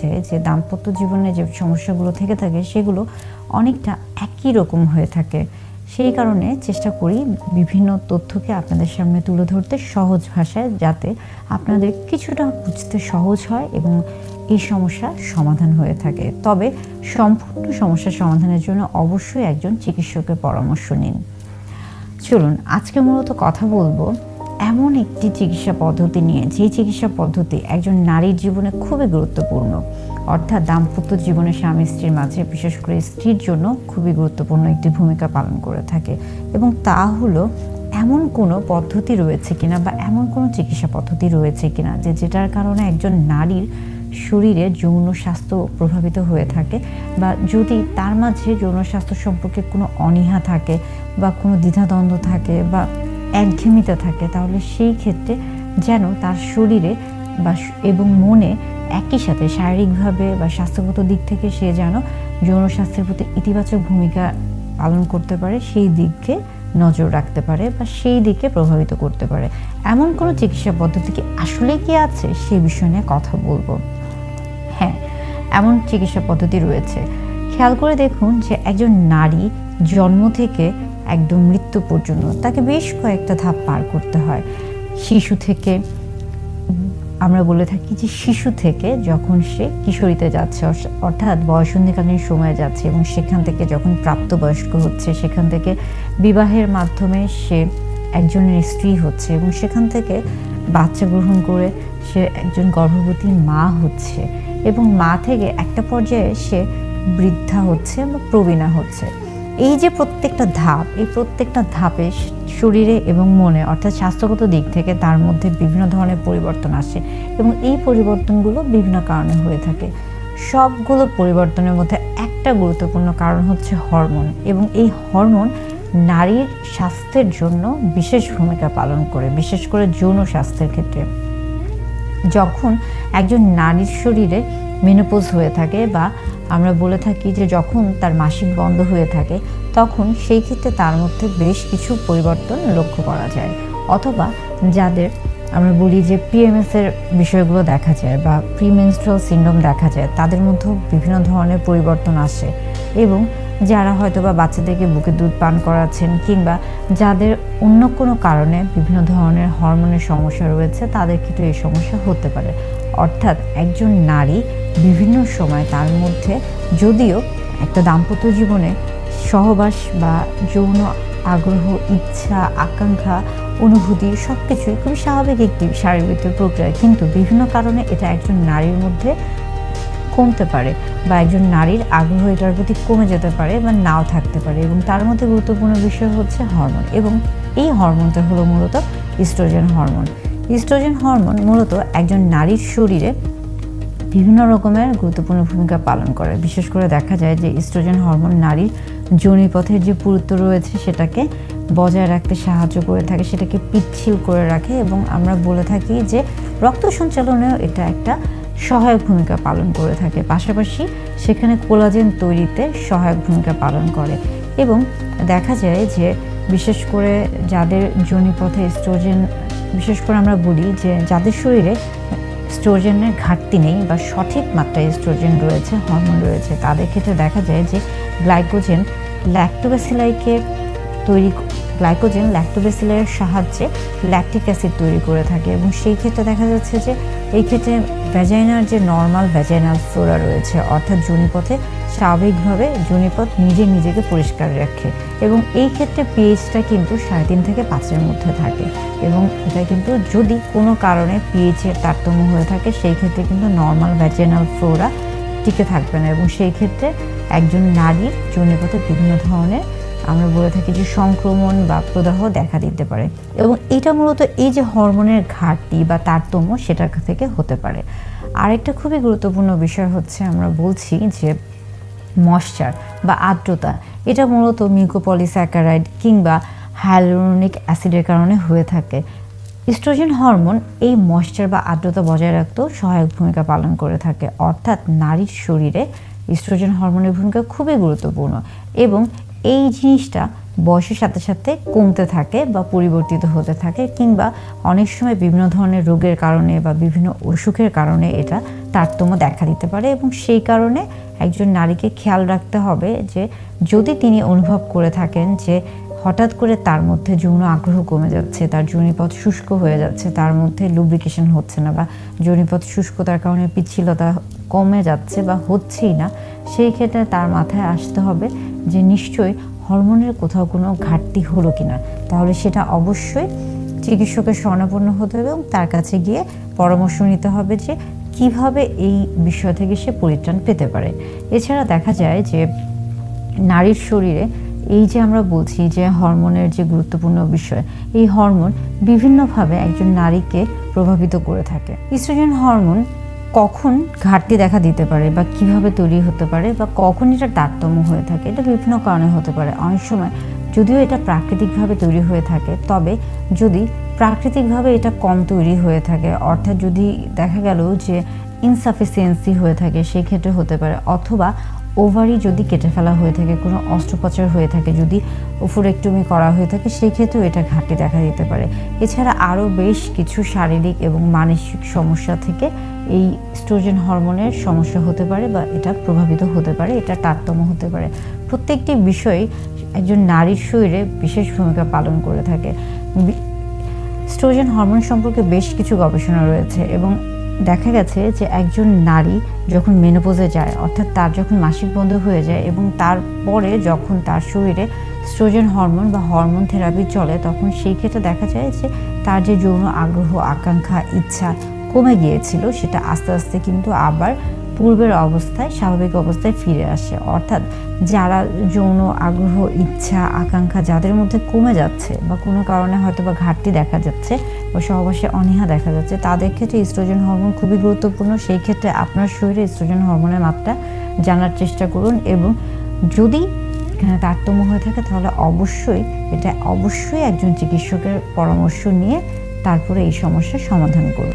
যায় যে দাম্পত্য জীবনে যে সমস্যাগুলো থেকে থাকে সেগুলো অনেকটা একই রকম হয়ে থাকে। সেই কারণে চেষ্টা করি বিভিন্ন তথ্যকে আপনাদের সামনে তুলে ধরতে সহজ ভাষায়, যাতে আপনাদের কিছুটা বুঝতে সহজ হয় এবং এই সমস্যার সমাধান হয়ে থাকে। তবে সম্পূর্ণ সমস্যার সমাধানের জন্য অবশ্যই একজন চিকিৎসকের পরামর্শ নিন। চলুন আজকে মূলত কথা বলবো এমন একটি চিকিৎসা পদ্ধতি নিয়ে, যে চিকিৎসা পদ্ধতি একজন নারীর জীবনে খুবই গুরুত্বপূর্ণ, অর্থাৎ দাম্পত্য জীবনে স্বামী স্ত্রীর মাঝে, বিশেষ করে স্ত্রীর জন্য খুবই গুরুত্বপূর্ণ একটি ভূমিকা পালন করে থাকে। এবং তা হলো এমন কোনো পদ্ধতি রয়েছে কিনা বা এমন কোনো চিকিৎসা পদ্ধতি রয়েছে কিনা যেটার কারণে একজন নারীর শরীরে যৌন স্বাস্থ্য প্রভাবিত হয়ে থাকে, বা যদি তার মাঝে যৌন স্বাস্থ্য সম্পর্কে কোনো অনীহা থাকে বা কোনো দ্বিধাদ্বন্দ্ব থাকে বা একঘেয়েমিতা থাকে, তাহলে সেই ক্ষেত্রে যেন তার শরীরে এবং মনে একই সাথে শারীরিকভাবে বা স্বাস্থ্যগত দিক থেকে সে যেন যৌন স্বাস্থ্যের প্রতি ইতিবাচক ভূমিকা পালন করতে পারে, সেই দিকে নজর রাখতে পারে বা সেই দিকে প্রভাবিত করতে পারে। এমন কোনো চিকিৎসা পদ্ধতি কি আসলে কি আছে, সে বিষয় নিয়ে কথা বলবো। হ্যাঁ, এমন চিকিৎসা পদ্ধতি রয়েছে। খেয়াল করে দেখুন যে একজন নারী জন্ম থেকে একদম মৃত্যু পর্যন্ত তাকে বেশ কয়েকটা ধাপ পার করতে হয়। শিশু থেকে, আমরা বলে থাকি যে শিশু থেকে যখন সে কিশোরীতে যাচ্ছে, অর্থাৎ বয়ঃসন্ধিকালীন সময়ে যাচ্ছে, এবং সেখান থেকে যখন প্রাপ্তবয়স্ক হচ্ছে, সেখান থেকে বিবাহের মাধ্যমে সে একজনের স্ত্রী হচ্ছে, এবং সেখান থেকে বাচ্চা গ্রহণ করে সে একজন গর্ভবতী মা হচ্ছে, এবং মা থেকে একটা পর্যায়ে সে বৃদ্ধা হচ্ছে বা প্রবীণা হচ্ছে। এই যে প্রত্যেকটা ধাপ, এই প্রত্যেকটা ধাপে শরীরে এবং মনে, অর্থাৎ স্বাস্থ্যগত দিক থেকে তার মধ্যে বিভিন্ন ধরনের পরিবর্তন আসে, এবং এই পরিবর্তনগুলো বিভিন্ন কারণে হয়ে থাকে। সবগুলো পরিবর্তনের মধ্যে একটা গুরুত্বপূর্ণ কারণ হচ্ছে হরমোন, এবং এই হরমোন নারীর স্বাস্থ্যের জন্য বিশেষ ভূমিকা পালন করে, বিশেষ করে যৌন স্বাস্থ্যের ক্ষেত্রে। যখন একজন নারীর শরীরে মেনোপজ হয়ে থাকে, বা আমরা বলে থাকি যে যখন তার মাসিক বন্ধ হয়ে থাকে, তখন সেই ক্ষেত্রে তার মধ্যে বেশ কিছু পরিবর্তন লক্ষ্য করা যায়। অথবা যাদের আমরা বলি যে পিএমএসের বিষয়গুলো দেখা যায় বা প্রিমেনস্ট্রুয়াল সিনড্রোম দেখা যায়, তাদের মধ্যেও বিভিন্ন ধরনের পরিবর্তন আসে। এবং যারা হয়তো বা বাচ্চাদেরকে বুকে দুধ পান করাচ্ছেন, কিংবা যাদের অন্য কোনো কারণে বিভিন্ন ধরনের হরমোনের সমস্যা রয়েছে, তাদের ক্ষেত্রে এই সমস্যা হতে পারে। অর্থাৎ একজন নারী বিভিন্ন সময় তার মধ্যে, যদিও একটা দাম্পত্য জীবনে সহবাস বা যৌন আগ্রহ, ইচ্ছা, আকাঙ্ক্ষা, অনুভূতি সব কিছুই খুবই স্বাভাবিক একটি শারীরবৃত্তীয় প্রক্রিয়া, কিন্তু বিভিন্ন কারণে এটা একজন নারীর মধ্যে কমতে পারে, বা একজন নারীর আগ্রহ এটার প্রতি কমে যেতে পারে বা নাও থাকতে পারে। এবং তার মধ্যে গুরুত্বপূর্ণ বিষয় হচ্ছে হরমোন, এবং এই হরমোনটা হলো মূলত ইস্ট্রোজেন হরমোন। ইস্ট্রোজেন হরমোন মূলত একজন নারীর শরীরে বিভিন্ন রকমের গুরুত্বপূর্ণ ভূমিকা পালন করে। বিশেষ করে দেখা যায় যে ইস্ট্রোজেন হরমোন নারীর যোনিপথের যে পুরুত্ব রয়েছে সেটাকে বজায় রাখতে সাহায্য করে থাকে, সেটাকে পিচ্ছিল করে রাখে, এবং আমরা বলে থাকি যে রক্ত সঞ্চালনেও এটা একটা সহায়ক ভূমিকা পালন করে থাকে। পাশাপাশি সেখানে কোলাজেন তৈরিতে সহায়ক ভূমিকা পালন করে। এবং দেখা যায় যে বিশেষ করে যাদের যোনিপথে ইস্ট্রোজেন, বিশেষ করে আমরা বলি যে যাদের শরীরে ইস্ট্রোজেনের ঘাটতি নেই বা সঠিক মাত্রায় ইস্ট্রোজেন রয়েছে, হরমোন রয়েছে, তাদের ক্ষেত্রে দেখা যায় যে গ্লাইকোজেন ল্যাক্টোব্যাসিলাইয়ের সাহায্যে ল্যাকটিক অ্যাসিড তৈরি করে থাকে। এবং সেই ক্ষেত্রে দেখা যাচ্ছে যে এই ক্ষেত্রে ভ্যাজাইনার যে নর্মাল ভ্যাজাইনাল ফ্লোরা রয়েছে, অর্থাৎ যোনিপথে স্বাভাবিকভাবে যোনিপথ নিজেকে পরিষ্কার রাখে, এবং এই ক্ষেত্রে পিএইচটা কিন্তু 3.5 থেকে 5-এর মধ্যে থাকে। এবং এটা কিন্তু যদি কোনো কারণে পিএইচের তারতম্য হয়ে থাকে, সেই ক্ষেত্রে কিন্তু নর্মাল ভ্যাজাইনাল ফ্লোরা টিকে থাকবে না, এবং সেই ক্ষেত্রে একজন নারীর যোনিপথে বিভিন্ন ধরনের, আমরা বলে থাকি যে সংক্রমণ বা প্রদাহ দেখা দিতে পারে। এবং এটা মূলত এই যে হরমোনের ঘাটতি বা তারতম্য, সেটার থেকে হতে পারে। আরেকটা খুবই গুরুত্বপূর্ণ বিষয় হচ্ছে, আমরা বলছি যে ময়েশ্চার বা আর্দ্রতা, এটা মূলত মিউকোপলিস্যাকারাইড কিংবা হাইয়ালুরোনিক অ্যাসিডের কারণে হয়ে থাকে। ইস্ট্রোজেন হরমোন এই ময়েশ্চার বা আর্দ্রতা বজায় রাখতেও সহায়ক ভূমিকা পালন করে থাকে। অর্থাৎ নারীর শরীরে ইস্ট্রোজেন হরমোনের ভূমিকা খুবই গুরুত্বপূর্ণ, এবং এই জিনিসটা বয়সের সাথে সাথে কমতে থাকে বা পরিবর্তিত হতে থাকে, কিংবা অনেক সময় বিভিন্ন ধরনের রোগের কারণে বা বিভিন্ন অসুখের কারণে এটা তারতম্য দেখা দিতে পারে এবং সেই কারণে একজন নারীকে খেয়াল রাখতে হবে যে যদি তিনি অনুভব করে থাকেন যে হঠাৎ করে তার মধ্যে যৌন আগ্রহ কমে যাচ্ছে, তার যোনিপথ শুষ্ক হয়ে যাচ্ছে, তার মধ্যে লুব্রিকেশন হচ্ছে না বা যোনিপথ শুষ্কতার কারণে পিচ্ছিলতা কমে যাচ্ছে বা হচ্ছেই না, সেই ক্ষেত্রে তার মাথায় আসতে হবে যে নিশ্চয়ই হরমোনের কোথাও কোনো ঘাটতি হলো কিনা। তাহলে সেটা অবশ্যই চিকিৎসকের শরণাপন্ন হতে হবে এবং তার কাছে গিয়ে পরামর্শ নিতে হবে যে কিভাবে এই বিষয় থেকে সে পরিত্রাণ পেতে পারে। এছাড়া দেখা যায় যে নারীর শরীরে এই যে আমরা বলছি যে হরমোনের যে গুরুত্বপূর্ণ বিষয়, এই হরমোন বিভিন্নভাবে একজন নারীকে প্রভাবিত করে থাকে। ইস্ট্রোজেন হরমোন কখন ঘাটতি দেখা দিতে পারে বা কিভাবে তৈরি হতে পারে বা কখন এটা তারতম্য হয়ে থাকে, এটা বিভিন্ন কারণে হতে পারে। অনেক সময় যদিও এটা প্রাকৃতিকভাবে তৈরি হয়ে থাকে, তবে যদি প্রাকৃতিকভাবে এটা কম তৈরি হয়ে থাকে, অর্থাৎ যদি দেখা গেল যে ইনসাফিসিয়েন্সি হয়ে থাকে, সেক্ষেত্রে হতে পারে। অথবা ওভারি যদি কেটে ফেলা হয়ে থাকে, কোনো অস্ত্রোপচার হয়ে থাকে, যদি ওফুরেক্টমি করা হয়ে থাকে, সেই ক্ষেত্রেও এটা ঘাটতি দেখা দিতে পারে। এছাড়া আরও বেশ কিছু শারীরিক এবং মানসিক সমস্যা থেকে এই ইস্ট্রোজেন হরমোনের সমস্যা হতে পারে বা এটা প্রভাবিত হতে পারে, এটা তারতম্য হতে পারে। প্রত্যেকটি বিষয় একজন নারীর শরীরে বিশেষ ভূমিকা পালন করে থাকে। ইস্ট্রোজেন হরমোন সম্পর্কে বেশ কিছু গবেষণা রয়েছে এবং দেখা গেছে যে একজন নারী যখন মেনোপজে যায়, অর্থাৎ তার যখন মাসিক বন্ধ হয়ে যায় এবং তারপরে যখন তার শরীরে ইস্ট্রোজেন হরমোন বা হরমোন থেরাপি চলে, তখন সেই ক্ষেত্রে দেখা যায় যে তার যে যৌন আগ্রহ, আকাঙ্ক্ষা, ইচ্ছা কমে গিয়েছিল, সেটা আস্তে আস্তে কিন্তু আবার পূর্বের অবস্থায়, স্বাভাবিক অবস্থায় ফিরে আসে। অর্থাৎ যারা যৌন আগ্রহ, ইচ্ছা, আকাঙ্ক্ষা যাদের মধ্যে কমে যাচ্ছে বা কোনো কারণে হয়তো বা ঘাটতি দেখা যাচ্ছে বা সহবাসে অনীহা দেখা যাচ্ছে, তাদের ক্ষেত্রে ইস্ট্রোজেন হরমোন খুবই গুরুত্বপূর্ণ। সেই ক্ষেত্রে আপনার শরীরে ইস্ট্রোজেন হরমোনের মাত্রা জানার চেষ্টা করুন এবং যদি এখানে তারতম্য হয়ে থাকে তাহলে অবশ্যই একজন চিকিৎসকের পরামর্শ নিয়ে তারপরে এই সমস্যার সমাধান করুন।